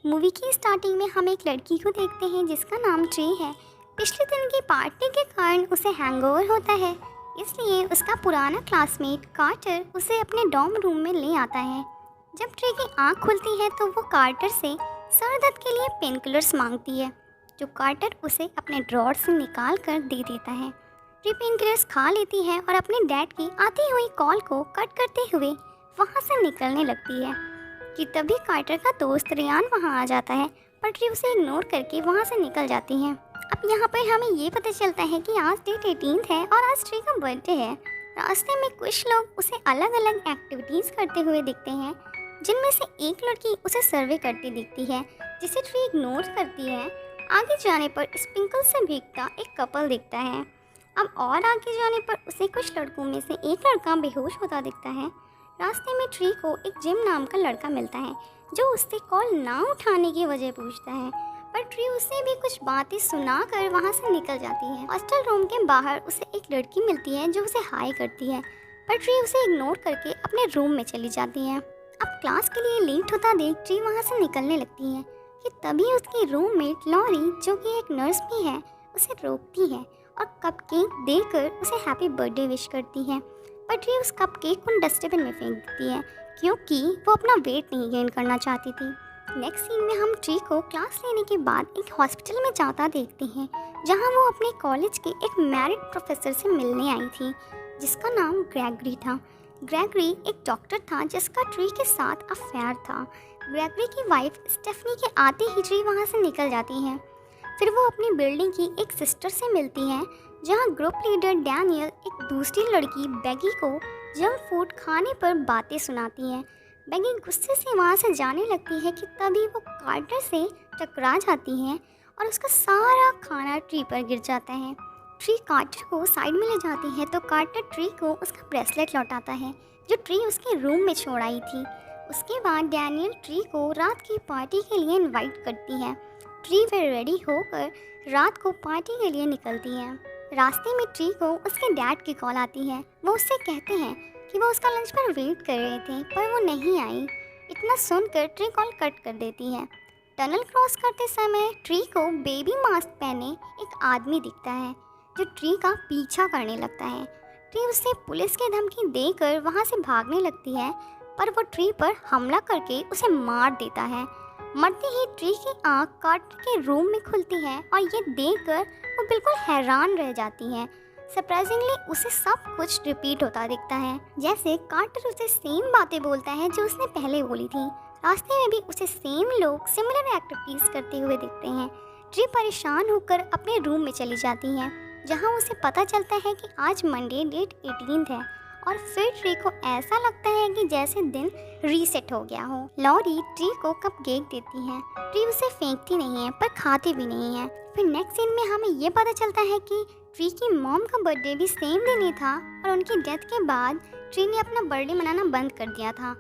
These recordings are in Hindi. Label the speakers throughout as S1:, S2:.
S1: मूवी की स्टार्टिंग में हम एक लड़की को देखते हैं जिसका नाम ट्री है। पिछले दिन की पार्टी के कारण उसे हैंगओवर होता है, इसलिए उसका पुराना क्लासमेट कार्टर उसे अपने डॉर्म रूम में ले आता है। जब ट्री की आंख खुलती है तो वो कार्टर से सर दर्द के लिए पेन किलर्स मांगती है, जो कार्टर उसे अपने ड्रॉर से निकाल कर दे देता है। ट्री पेन किलर्स खा लेती है और अपने डैड की आती हुई कॉल को कट करते हुए वहाँ से निकलने लगती है कि तभी कार्टर का दोस्त रियान वहाँ आ जाता है, पर ट्री उसे इग्नोर करके वहाँ से निकल जाती है। अब यहाँ पर हमें ये पता चलता है कि आज डेट 18 है और आज ट्री का बर्थडे है। रास्ते में कुछ लोग उसे अलग अलग एक्टिविटीज़ करते हुए दिखते हैं, जिनमें से एक लड़की उसे सर्वे करती दिखती है, जिसे ट्री इग्नोर करती है। आगे जाने पर स्प्रिंकल से भीगता एक कपल दिखता है। अब और आगे जाने पर उसे कुछ लड़कों में से एक लड़का बेहोश होता दिखता है। रास्ते में ट्री को एक जिम नाम का लड़का मिलता है, जो उससे कॉल ना उठाने की वजह पूछता है, पर ट्री उसे भी कुछ बातें सुनाकर वहां से निकल जाती है। हॉस्टल रूम के बाहर उसे एक लड़की मिलती है जो उसे हाई करती है, पर ट्री उसे इग्नोर करके अपने रूम में चली जाती है। अब क्लास के लिए लेट होता देख ट्री वहां से निकलने लगती है कि तभी उसकी रूममेट लॉरी, जो कि एक नर्स भी है, उसे रोकती है और कपकेक देकर उसे हैप्पी बर्थडे विश करती है। पर ट्री उस कपकेक को डस्टबिन में फेंक देती है, क्योंकि वो अपना वेट नहीं गेन करना चाहती थी। नेक्स्ट सीन में हम ट्री को क्लास लेने के बाद एक हॉस्पिटल में जाता देखते हैं, जहां वो अपने कॉलेज के एक मैरिड प्रोफेसर से मिलने आई थी, जिसका नाम ग्रेगरी था। ग्रेगरी एक डॉक्टर था जिसका ट्री के साथ अफेयर था। ग्रेगरी की वाइफ स्टेफनी के आते ही ट्री वहाँ से निकल जाती है। फिर वो अपनी बिल्डिंग की एक सिस्टर से मिलती है, जहां ग्रुप लीडर डैनियल एक दूसरी लड़की बेगी को जंक फूड खाने पर बातें सुनाती है। बेगी गुस्से से वहां से जाने लगती है कि तभी वो कार्टर से टकरा जाती है और उसका सारा खाना ट्री पर गिर जाता है। ट्री कार्टर को साइड में ले जाती है तो कार्टर ट्री को उसका ब्रेसलेट लौटाता है, जो ट्री उसके रूम में छोड़ आई थी। उसके बाद डैनियल ट्री को रात की पार्टी के लिए इनवाइट करती है। ट्री फिर रेडी होकर रात को पार्टी के लिए निकलती है। रास्ते में ट्री को उसके डैड की कॉल आती है। वो उससे कहते हैं कि वो उसका लंच पर वेट कर रहे थे, पर वो नहीं आई। इतना सुनकर ट्री कॉल कट कर देती है। टनल क्रॉस करते समय ट्री को बेबी मास्क पहने एक आदमी दिखता है, जो ट्री का पीछा करने लगता है। ट्री उससे पुलिस की धमकी देकर वहाँ से भागने लगती है, पर वो ट्री पर हमला करके उसे मार देता है। मरते ही ट्री की आंख कार्टर के रूम में खुलती है और ये देखकर वो बिल्कुल हैरान रह जाती है। सरप्राइजिंगली उसे सब कुछ रिपीट होता दिखता है, जैसे कार्टर उसे सेम बातें बोलता है जो उसने पहले बोली थी। रास्ते में भी उसे सेम लोग सिमिलर एक्टिविटीज़ करते हुए दिखते हैं। ट्री परेशान होकर अपने रूम में चली जाती है, जहाँ उसे पता चलता है कि आज मंडे डेट 18 है, और फिर ट्री को ऐसा लगता है कि जैसे दिन रीसेट हो गया हो। लॉरी ट्री को कपकेक देती है। ट्री उसे फेंकती नहीं है, पर खाती भी नहीं है। फिर नेक्स्ट सीन में हमें ये पता चलता है कि ट्री की मॉम का बर्थडे भी सेम दिन ही था, और उनकी डेथ के बाद ट्री ने अपना बर्थडे मनाना बंद कर दिया था।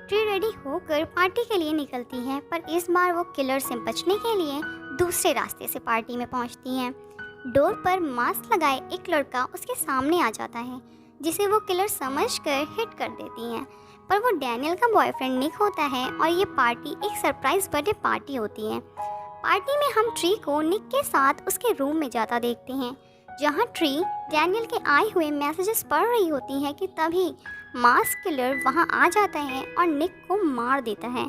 S1: ट्री रेडी होकर पार्टी के लिए निकलती है, पर इस बार वो किलर से बचने के लिए दूसरे रास्ते से पार्टी में पहुंचती है। डोर पर मास्क लगाए एक लड़का उसके सामने आ जाता है, जिसे वो किलर समझकर हिट कर देती हैं, पर वो डैनियल का बॉयफ्रेंड निक होता है और ये पार्टी एक सरप्राइज बर्थडे पार्टी होती है। पार्टी में हम ट्री को निक के साथ उसके रूम में जाता देखते हैं, जहाँ ट्री डैनियल के आए हुए मैसेजेस पढ़ रही होती है कि तभी मास्क किलर वहाँ आ जाता है और निक को मार देता है।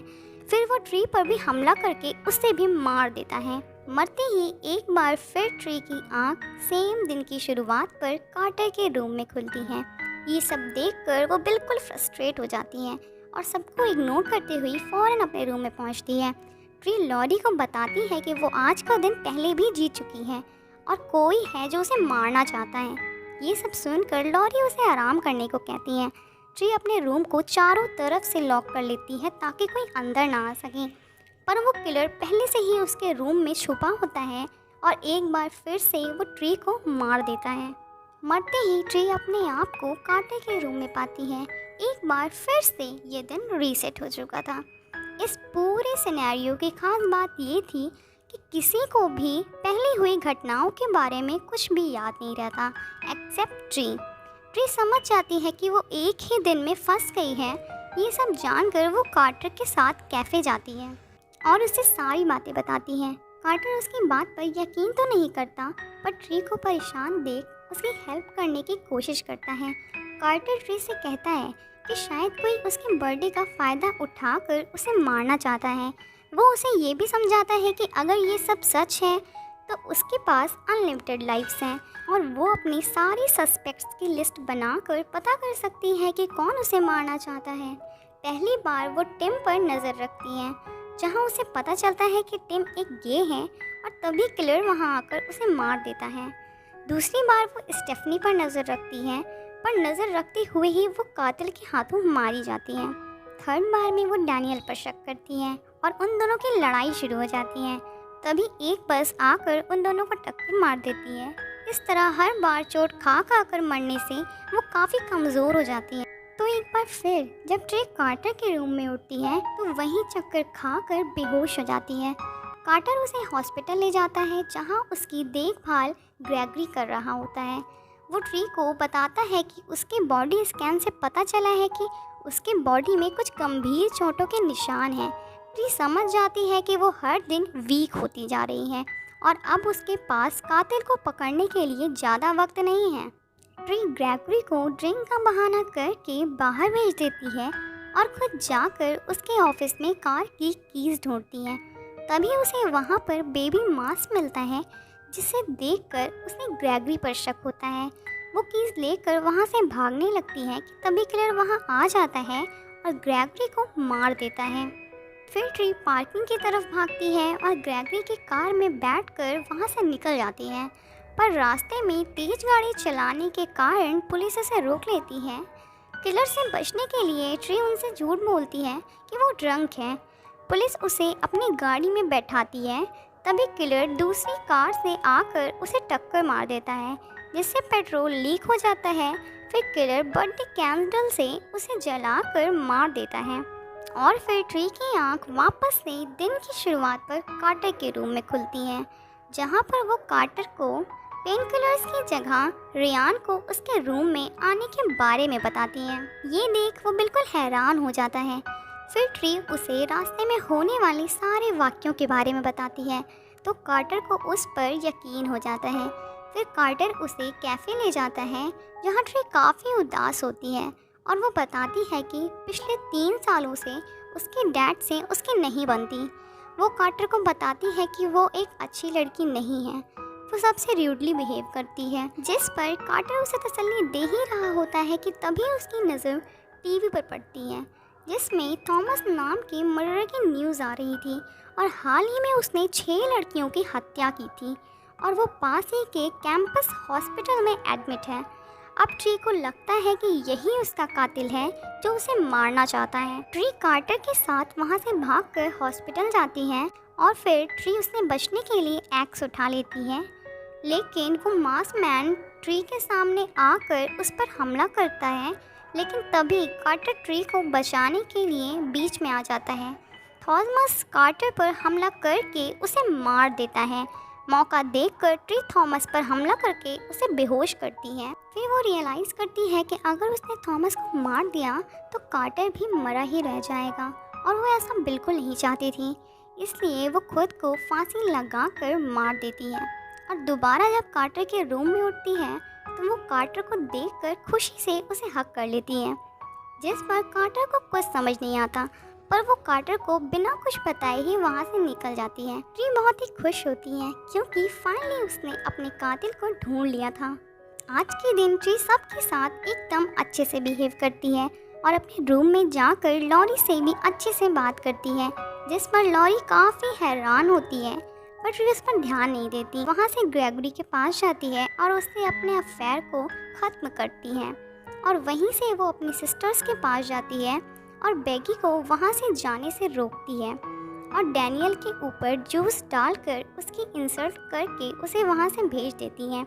S1: फिर वो ट्री पर भी हमला करके उससे भी मार देता है। मरते ही एक बार फिर ट्री की आंख सेम दिन की शुरुआत पर कार्टर के रूम में खुलती है। ये सब देखकर वो बिल्कुल फ्रस्ट्रेट हो जाती है और सबको इग्नोर करते हुए फ़ौरन अपने रूम में पहुंचती है। ट्री लॉरी को बताती है कि वो आज का दिन पहले भी जीत चुकी है और कोई है जो उसे मारना चाहता है। ये सब सुनकर लॉरी उसे आराम करने को कहती है। ट्री अपने रूम को चारों तरफ से लॉक कर लेती है ताकि कोई अंदर ना आ सके, पर वो किलर पहले से ही उसके रूम में छुपा होता है और एक बार फिर से वो ट्री को मार देता है। मरते ही ट्री अपने आप को कार्टर के रूम में पाती है। एक बार फिर से ये दिन रीसेट हो चुका था। इस पूरे सिनेरियो की खास बात ये थी कि किसी को भी पहले हुई घटनाओं के बारे में कुछ भी याद नहीं रहता एक्सेप्ट ट्री। ट्री समझ जाती है कि वो एक ही दिन में फंस गई है। ये सब जानकर वो कार्टर के साथ कैफ़े जाती है। और उसे सारी बातें बताती है। कार्टर उसकी बात पर यकीन तो नहीं करता, पर ट्री को परेशान देख उसकी हेल्प करने की कोशिश करता है। कार्टर ट्री से कहता है कि शायद कोई उसके बर्थडे का फ़ायदा उठाकर उसे मारना चाहता है। वो उसे ये भी समझाता है कि अगर ये सब सच है तो उसके पास अनलिमिटेड लाइफ्स हैं और वो अपनी सारी सस्पेक्ट्स की लिस्ट बनाकर पता कर सकती है कि कौन उसे मारना चाहता है। पहली बार वो टिम पर नज़र रखती है, जहां उसे पता चलता है कि टिम एक गे है और तभी किलर वहां आकर उसे मार देता है। दूसरी बार वो स्टेफनी पर नज़र रखती है, पर नज़र रखते हुए ही वो कातिल के हाथों मारी जाती है। थर्ड बार में वो डैनियल पर शक करती है और उन दोनों की लड़ाई शुरू हो जाती है। तभी एक बस आकर उन दोनों को टक्कर मार देती है। इस तरह हर बार चोट खा खा कर मरने से वो काफ़ी कमज़ोर हो जाती है। तो एक बार फिर जब ट्रे कार्टर के रूम में उठती है तो वहीं चक्कर खा कर बेहोश हो जाती है। कार्टर उसे हॉस्पिटल ले जाता है, जहां उसकी देखभाल ग्रेगरी कर रहा होता है। वो ट्री को बताता है कि उसके बॉडी स्कैन से पता चला है कि उसके बॉडी में कुछ गंभीर चोटों के निशान हैं। ट्री समझ जाती है कि वो हर दिन वीक होती जा रही है और अब उसके पास कातिल को पकड़ने के लिए ज़्यादा वक्त नहीं है। ट्री ग्रेगरी को ड्रिंक का बहाना करके बाहर भेज देती है और खुद जाकर उसके ऑफिस में कार की कीज़ ढूंढती है। तभी उसे वहाँ पर बेबी मास्क मिलता है, जिसे देखकर उसे ग्रेगरी पर शक होता है। वो कीज़ लेकर वहाँ से भागने लगती है कि तभी किलर वहाँ आ जाता है और ग्रेगरी को मार देता है। फिर ट्री पार्किंग की तरफ भागती है और ग्रेगरी की कार में बैठकर वहाँ से निकल जाती है, पर रास्ते में तेज गाड़ी चलाने के कारण पुलिस उसे रोक लेती है। किलर से बचने के लिए ट्री उनसे झूठ बोलती है कि वो ड्रंक है। पुलिस उसे अपनी गाड़ी में बैठाती है। तभी किलर दूसरी कार से आकर उसे टक्कर मार देता है, जिससे पेट्रोल लीक हो जाता है। फिर किलर बर्थडे कैंडल से उसे जलाकर मार देता है और फिर ट्री की आंख वापस से दिन की शुरुआत पर कार्टर के रूम में खुलती है, जहां पर वो कार्टर को पेन किलर्स की जगह रियान को उसके रूम में आने के बारे में बताती है। ये देख वो बिल्कुल हैरान हो जाता है। फिर ट्री उसे रास्ते में होने वाले सारे वाक्यों के बारे में बताती है, तो कार्टर को उस पर यकीन हो जाता है। फिर कार्टर उसे कैफ़े ले जाता है, जहाँ ट्री काफ़ी उदास होती है और वो बताती है कि पिछले 3 सालों से उसके डैड से उसकी नहीं बनती। वो कार्टर को बताती है कि वो एक अच्छी लड़की नहीं है, वो सबसे र्यूडली बिहेव करती है, जिस पर कार्टर उसे तसल्ली दे ही रहा होता है कि तभी उसकी नज़र टीवी पर पड़ती है, जिसमें थॉमस नाम के मर्डर की न्यूज़ आ रही थी और हाल ही में उसने 6 लड़कियों की हत्या की थी और वो पास ही के कैंपस हॉस्पिटल में एडमिट है। अब ट्री को लगता है कि यही उसका कातिल है जो उसे मारना चाहता है। ट्री कार्टर के साथ वहां से भागकर हॉस्पिटल जाती है और फिर ट्री उसने बचने के लिए एक्स उठा लेती है, लेकिन वो मास्क मैन ट्री के सामने आकर उस पर हमला करता है। लेकिन तभी कार्टर ट्री को बचाने के लिए बीच में आ जाता है। थॉमस कार्टर पर हमला करके उसे मार देता है। मौका देखकर ट्री थॉमस पर हमला करके उसे बेहोश करती है। फिर वो रियलाइज़ करती है कि अगर उसने थॉमस को मार दिया तो कार्टर भी मरा ही रह जाएगा और वो ऐसा बिल्कुल नहीं चाहती थी, इसलिए वो खुद को फांसी लगाकर मार देती है। और दोबारा जब कार्टर के रूम में उठती है तो वो कार्टर को देखकर खुशी से उसे हक कर लेती है, जिस पर कार्टर को कुछ समझ नहीं आता, पर वो कार्टर को बिना कुछ बताए ही वहाँ से निकल जाती है। ट्री बहुत ही खुश होती है क्योंकि फाइनली उसने अपने कातिल को ढूंढ लिया था। आज के दिन ट्री सबके साथ एकदम अच्छे से बिहेव करती है और अपने रूम में जाकर लॉरी से भी अच्छे से बात करती है, जिस पर लॉरी काफ़ी हैरान होती है, पर ट्री उस पर ध्यान नहीं देती। वहाँ से ग्रेगरी के पास जाती है और उससे अपने अफेयर को ख़त्म करती है और वहीं से वो अपनी सिस्टर्स के पास जाती है और बेगी को वहाँ से जाने से रोकती है और डैनियल के ऊपर जूस डालकर उसकी इंसल्ट करके उसे वहाँ से भेज देती है।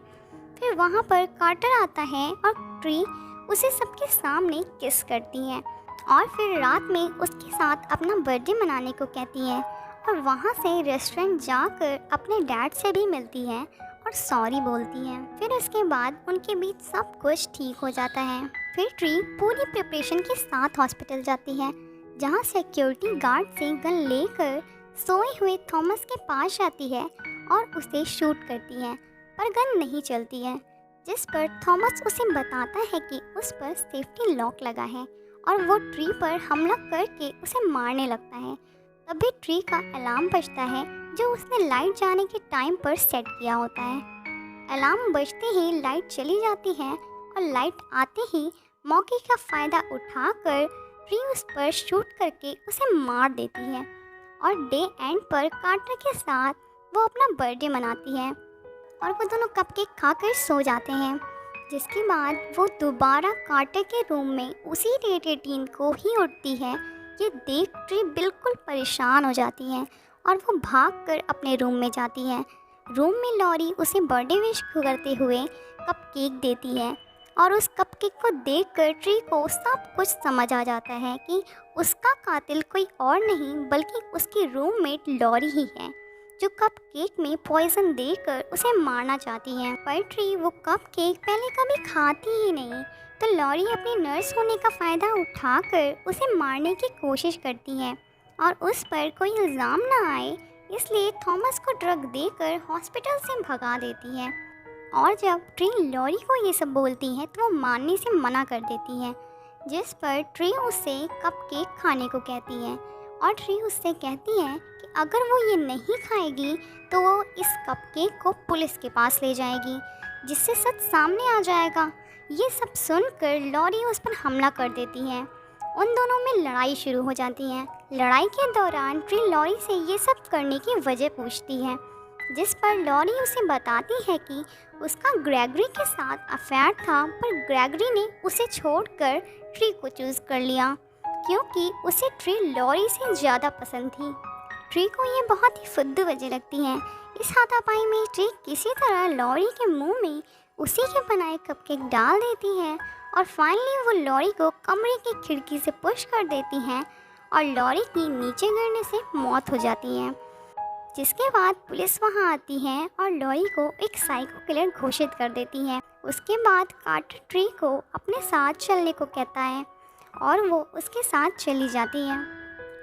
S1: फिर वहाँ पर कार्टर आता है और ट्री उसे सबके सामने किस करती है और फिर रात में उसके साथ अपना बर्थडे मनाने को कहती है और वहाँ से रेस्टोरेंट जाकर अपने डैड से भी मिलती है और सॉरी बोलती है। फिर उसके बाद उनके बीच सब कुछ ठीक हो जाता है। फिर ट्री पूरी प्रिपरेशन के साथ हॉस्पिटल जाती है, जहाँ सिक्योरिटी गार्ड से गन लेकर सोए हुए थॉमस के पास जाती है और उसे शूट करती है, पर गन नहीं चलती है। जिस पर थॉमस उसे बताता है कि उस पर सेफ्टी लॉक लगा है और वो ट्री पर हमला करके उसे मारने लगता है। तभी ट्री का अलार्म बजता है जो उसने लाइट जाने के टाइम पर सेट किया होता है। अलार्म बजते ही लाइट चली जाती है और लाइट आते ही मौके का फ़ायदा उठाकर ट्री उस पर शूट करके उसे मार देती है और डे एंड पर कार्टर के साथ वो अपना बर्थडे मनाती है और वो दोनों कपकेक खाकर सो जाते हैं। जिसके बाद वो दोबारा कार्टर के रूम में उसी डेट 18 को ही उठती है। ये देख ट्री बिल्कुल परेशान हो जाती है और वो भागकर अपने रूम में जाती है। रूम में लॉरी उसे बर्थडे विश करते हुए कपकेक देती है और उस कपकेक को देखकर ट्री को सब कुछ समझ आ जाता है कि उसका कातिल कोई और नहीं बल्कि उसकी रूममेट लॉरी ही है, जो कपकेक में पॉइजन देकर उसे मारना चाहती है। पर ट्री वो कपकेक पहले कभी खाती ही नहीं, तो लॉरी अपनी नर्स होने का फ़ायदा उठाकर उसे मारने की कोशिश करती है और उस पर कोई इल्ज़ाम ना आए इसलिए थॉमस को ड्रग देकर हॉस्पिटल से भगा देती है। और जब ट्री लॉरी को ये सब बोलती है तो वो मानने से मना कर देती है, जिस पर ट्री उससे कपकेक खाने को कहती है और ट्री उससे कहती है कि अगर वो ये नहीं खाएगी तो वो इस कपकेक को पुलिस के पास ले जाएगी, जिससे सच सामने आ जाएगा। ये सब सुनकर लॉरी उस पर हमला कर देती है। उन दोनों में लड़ाई शुरू हो जाती है। लड़ाई के दौरान ट्री लॉरी से ये सब करने की वजह पूछती है, जिस पर लॉरी उसे बताती है कि उसका ग्रेगरी के साथ अफेयर था, पर ग्रेगरी ने उसे छोड़कर ट्री को चूज़ कर लिया क्योंकि उसे ट्री लॉरी से ज़्यादा पसंद थी। ट्री को ये बहुत ही फुद्दू वजह लगती है। इस हाथापाई में ट्री किसी तरह लॉरी के मुंह में उसी के बनाए कपकेक डाल देती है और फाइनली वो लॉरी को कमरे की खिड़की से पुश कर देती हैं और लॉरी की नीचे गिरने से मौत हो जाती है। जिसके बाद पुलिस वहां आती है और लॉरी को एक साइको किलर घोषित कर देती है। उसके बाद कार्टर ट्री को अपने साथ चलने को कहता है और वो उसके साथ चली जाती है।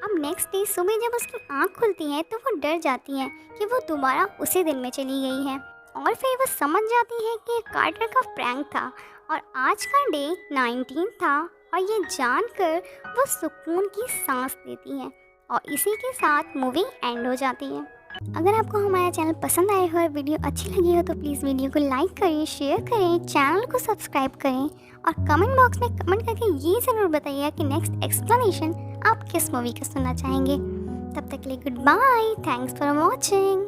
S1: अब नेक्स्ट डे सुबह जब उसकी आँख खुलती है तो वो डर जाती है कि वो दोबारा उसी दिन में चली गई है और फिर वो समझ जाती है कि कार्टर का प्रैंक था और आज का डे 19 था और ये जानकर वो सुकून की सांस लेती है और इसी के साथ मूवी एंड हो जाती है। अगर आपको हमारा चैनल पसंद आए हो और वीडियो अच्छी लगी हो तो प्लीज़ वीडियो को लाइक करें, शेयर करें, चैनल को सब्सक्राइब करें और कमेंट बॉक्स में कमेंट करके ये ज़रूर बताइए कि नेक्स्ट एक्सप्लेनेशन आप किस मूवी का सुनना चाहेंगे। तब तक के लिए goodbye, thanks for watching.